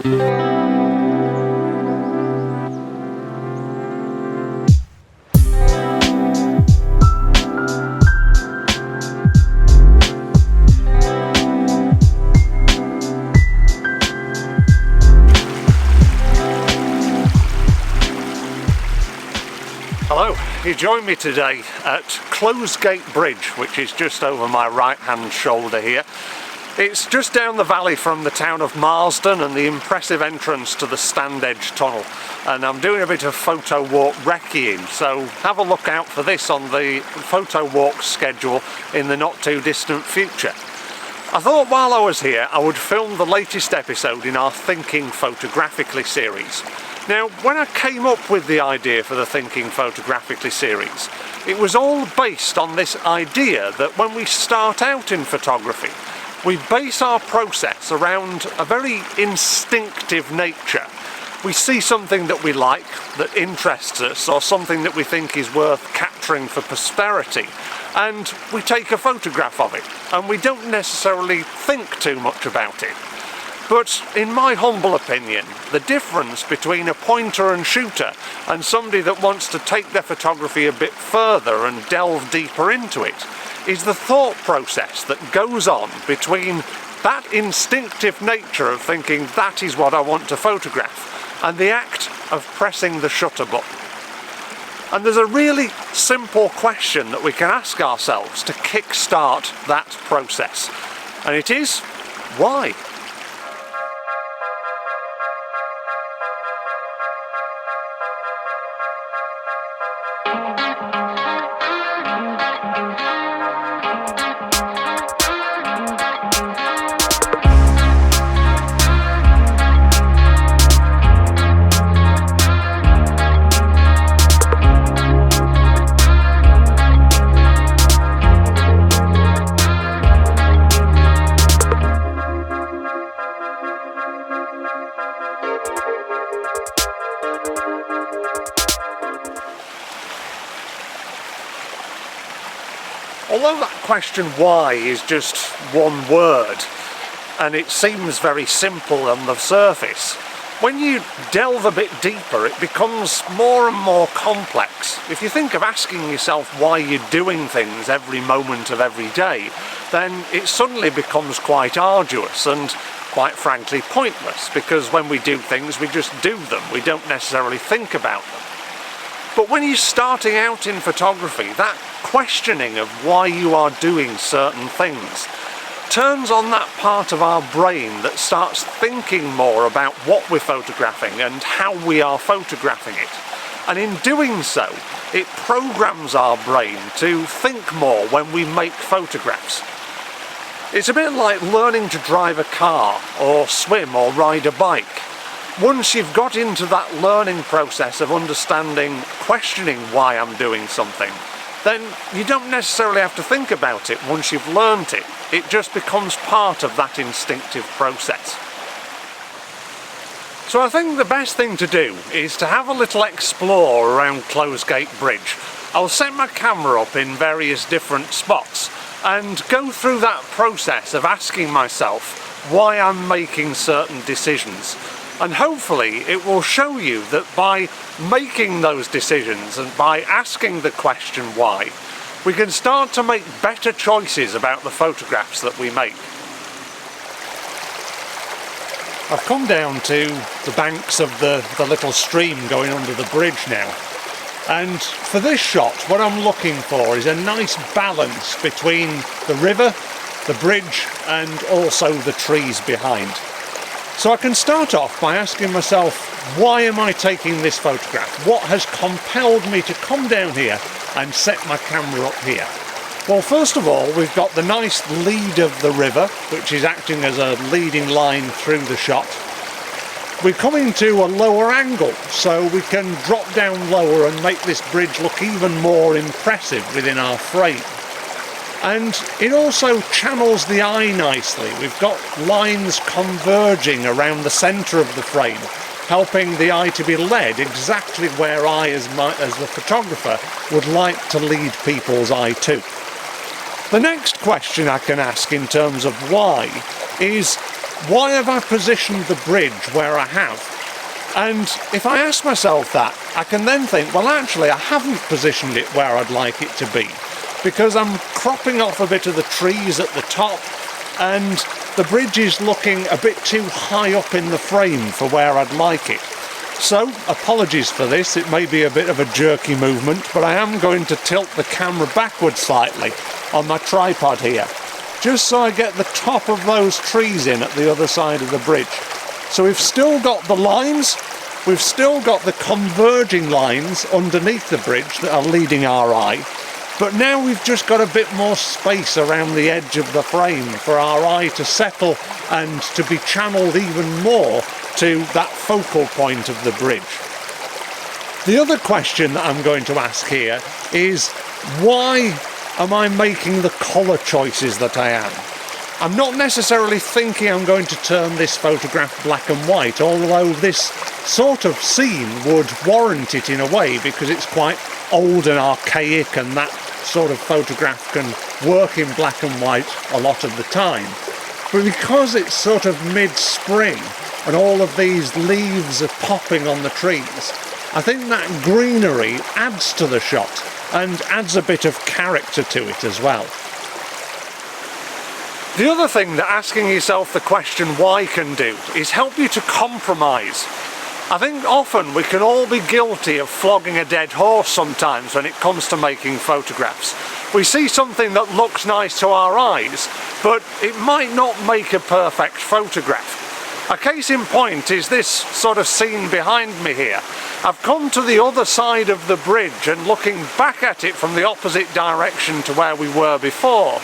Hello, you join me today at Closegate Bridge, which is just over my right hand shoulder here. It's just down the valley from the town of Marsden and the impressive entrance to the Stand Edge Tunnel, and I'm doing a bit of photo walk recceing, so have a look out for this on the photo walk schedule in the not too distant future. I thought while I was here I would film the latest episode in our Thinking Photographically series. Now, when I came up with the idea for the Thinking Photographically series, it was all based on this idea that when we start out in photography, we base our process around a very instinctive nature. We see something that we like, that interests us, or something that we think is worth capturing for posterity, and we take a photograph of it, and we don't necessarily think too much about it. But in my humble opinion, the difference between a pointer and shooter and somebody that wants to take their photography a bit further and delve deeper into it is the thought process that goes on between that instinctive nature of thinking that is what I want to photograph and the act of pressing the shutter button. And there's a really simple question that we can ask ourselves to kick-start that process, and it is, why? Although that question why is just one word, and it seems very simple on the surface, when you delve a bit deeper it becomes more and more complex. If you think of asking yourself why you're doing things every moment of every day, then it suddenly becomes quite arduous and quite frankly pointless, because when we do things we just do them, we don't necessarily think about them. But when you're starting out in photography, that questioning of why you are doing certain things turns on that part of our brain that starts thinking more about what we're photographing and how we are photographing it. And in doing so, it programs our brain to think more when we make photographs. It's a bit like learning to drive a car or swim or ride a bike. Once you've got into that learning process of understanding, questioning why I'm doing something, then you don't necessarily have to think about it once you've learned it. It just becomes part of that instinctive process. So I think the best thing to do is to have a little explore around Closegate Bridge. I'll set my camera up in various different spots and go through that process of asking myself why I'm making certain decisions. And hopefully it will show you that by making those decisions and by asking the question why, we can start to make better choices about the photographs that we make. I've come down to the banks of the little stream going under the bridge now, and for this shot what I'm looking for is a nice balance between the river, the bridge and also the trees behind. So I can start off by asking myself, why am I taking this photograph? What has compelled me to come down here and set my camera up here? Well, first of all, we've got the nice lead of the river, which is acting as a leading line through the shot. We're coming to a lower angle, so we can drop down lower and make this bridge look even more impressive within our frame. And it also channels the eye nicely. We've got lines converging around the centre of the frame, helping the eye to be led exactly where I, as the photographer, would like to lead people's eye to. The next question I can ask in terms of why is, why have I positioned the bridge where I have? And if I ask myself that, I can then think, well, actually, I haven't positioned it where I'd like it to be, because I'm cropping off a bit of the trees at the top, and the bridge is looking a bit too high up in the frame for where I'd like it. So, apologies for this, it may be a bit of a jerky movement, but I am going to tilt the camera backwards slightly on my tripod here, just so I get the top of those trees in at the other side of the bridge. So we've still got the lines, we've still got the converging lines underneath the bridge that are leading our eye, but now we've just got a bit more space around the edge of the frame for our eye to settle and to be channeled even more to that focal point of the bridge. The other question that I'm going to ask here is, why am I making the colour choices that I am? I'm not necessarily thinking I'm going to turn this photograph black and white, although this sort of scene would warrant it in a way, because it's quite old and archaic, and that sort of photograph can work in black and white a lot of the time. But because it's sort of mid-spring and all of these leaves are popping on the trees, I think that greenery adds to the shot and adds a bit of character to it as well. The other thing that asking yourself the question why can do is help you to compromise. I think often we can all be guilty of flogging a dead horse sometimes when it comes to making photographs. We see something that looks nice to our eyes, but it might not make a perfect photograph. A case in point is this sort of scene behind me here. I've come to the other side of the bridge and looking back at it from the opposite direction to where we were before,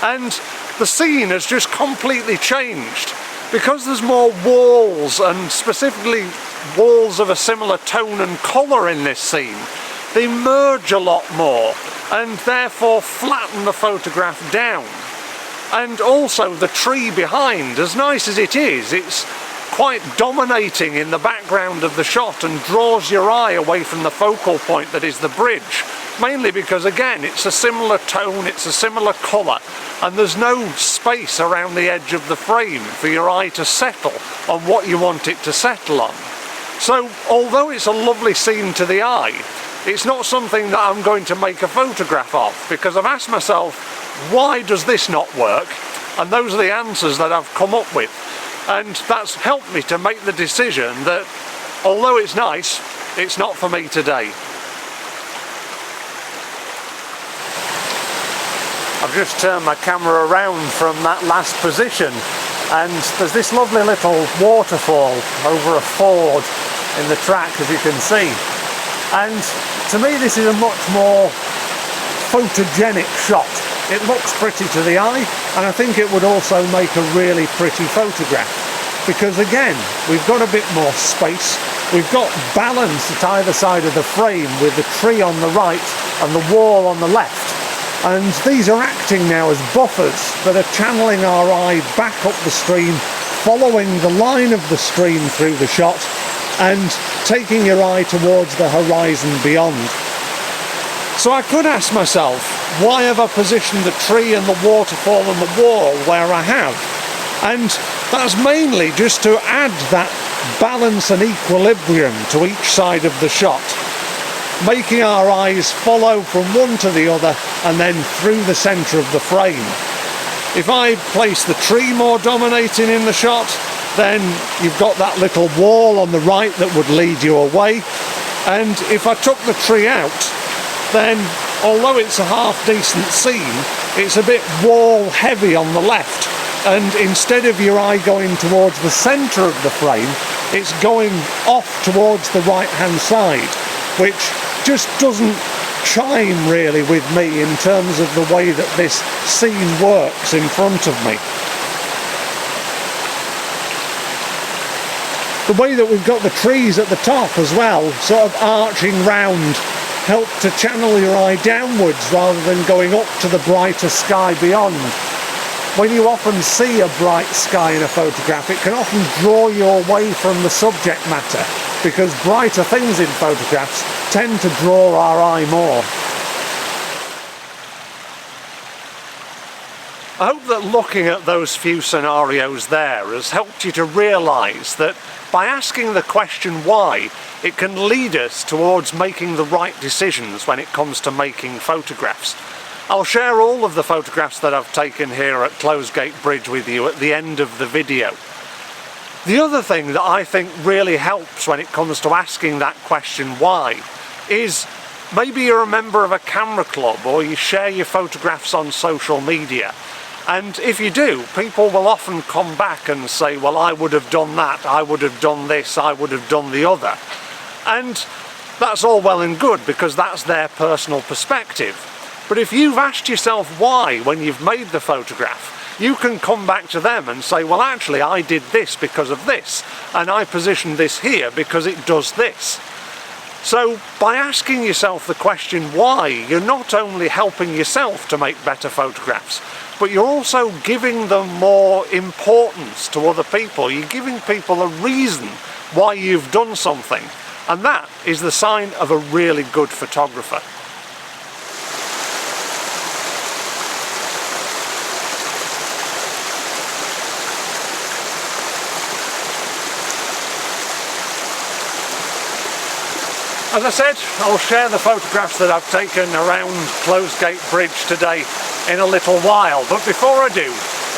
and the scene has just completely changed. Because there's more walls, and specifically walls of a similar tone and colour in this scene, they merge a lot more and therefore flatten the photograph down. And also the tree behind, as nice as it is, it's quite dominating in the background of the shot and draws your eye away from the focal point that is the bridge. Mainly because, again, it's a similar tone, it's a similar colour, and there's no space around the edge of the frame for your eye to settle on what you want it to settle on. So, although it's a lovely scene to the eye, it's not something that I'm going to make a photograph of, because I've asked myself, why does this not work? And those are the answers that I've come up with. And that's helped me to make the decision that, although it's nice, it's not for me today. I've just turned my camera around from that last position, and there's this lovely little waterfall over a ford in the track, as you can see. And to me this is a much more photogenic shot. It looks pretty to the eye, and I think it would also make a really pretty photograph. Because again, we've got a bit more space, we've got balance at either side of the frame with the tree on the right and the wall on the left. And these are acting now as buffers that are channeling our eye back up the stream, following the line of the stream through the shot and taking your eye towards the horizon beyond. So I could ask myself, why have I positioned the tree and the waterfall and the wall where I have? And that's mainly just to add that balance and equilibrium to each side of the shot, making our eyes follow from one to the other and then through the centre of the frame. If I place the tree more dominating in the shot, then you've got that little wall on the right that would lead you away. And if I took the tree out, then although it's a half decent scene, it's a bit wall heavy on the left. And instead of your eye going towards the centre of the frame, it's going off towards the right hand side, which just doesn't chime really with me in terms of the way that this scene works in front of me. The way that we've got the trees at the top as well, sort of arching round, help to channel your eye downwards rather than going up to the brighter sky beyond. When you often see a bright sky in a photograph, it can often draw you away from the subject matter, because brighter things in photographs tend to draw our eye more. I hope that looking at those few scenarios there has helped you to realise that by asking the question why, it can lead us towards making the right decisions when it comes to making photographs. I'll share all of the photographs that I've taken here at Closegate Bridge with you at the end of the video. The other thing that I think really helps when it comes to asking that question why is maybe you're a member of a camera club or you share your photographs on social media. And if you do, people will often come back and say, well, I would have done that, I would have done this, I would have done the other. And that's all well and good because that's their personal perspective. But if you've asked yourself why when you've made the photograph, you can come back to them and say, well, actually, I did this because of this, and I positioned this here because it does this. So by asking yourself the question why, you're not only helping yourself to make better photographs, but you're also giving them more importance to other people. You're giving people a reason why you've done something, and that is the sign of a really good photographer. As I said, I'll share the photographs that I've taken around Closegate Bridge today in a little while, but before I do,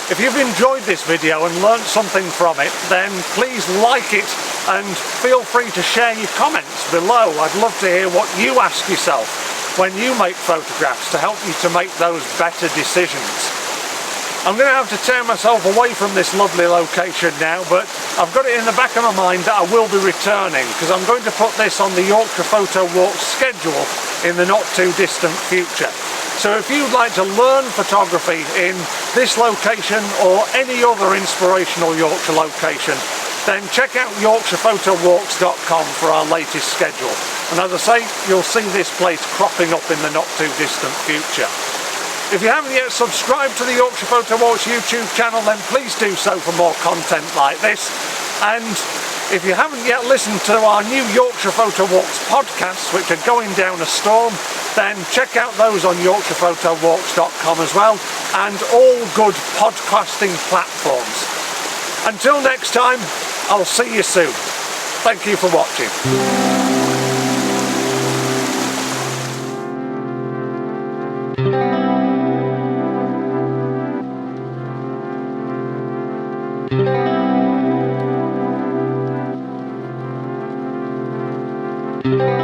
if you've enjoyed this video and learnt something from it, then please like it and feel free to share your comments below. I'd love to hear what you ask yourself when you make photographs to help you to make those better decisions. I'm going to have to tear myself away from this lovely location now, but I've got it in the back of my mind that I will be returning because I'm going to put this on the Yorkshire Photo Walk schedule in the not too distant future. So if you'd like to learn photography in this location or any other inspirational Yorkshire location, then check out YorkshirePhotoWalks.com for our latest schedule. And as I say, you'll see this place cropping up in the not too distant future. If you haven't yet subscribed to the Yorkshire Photo Walks YouTube channel, then please do so for more content like this. And if you haven't yet listened to our new Yorkshire Photo Walks podcasts, which are going down a storm, then check out those on YorkshirePhotoWalks.com as well, and all good podcasting platforms. Until next time, I'll see you soon. Thank you for watching. Thank you.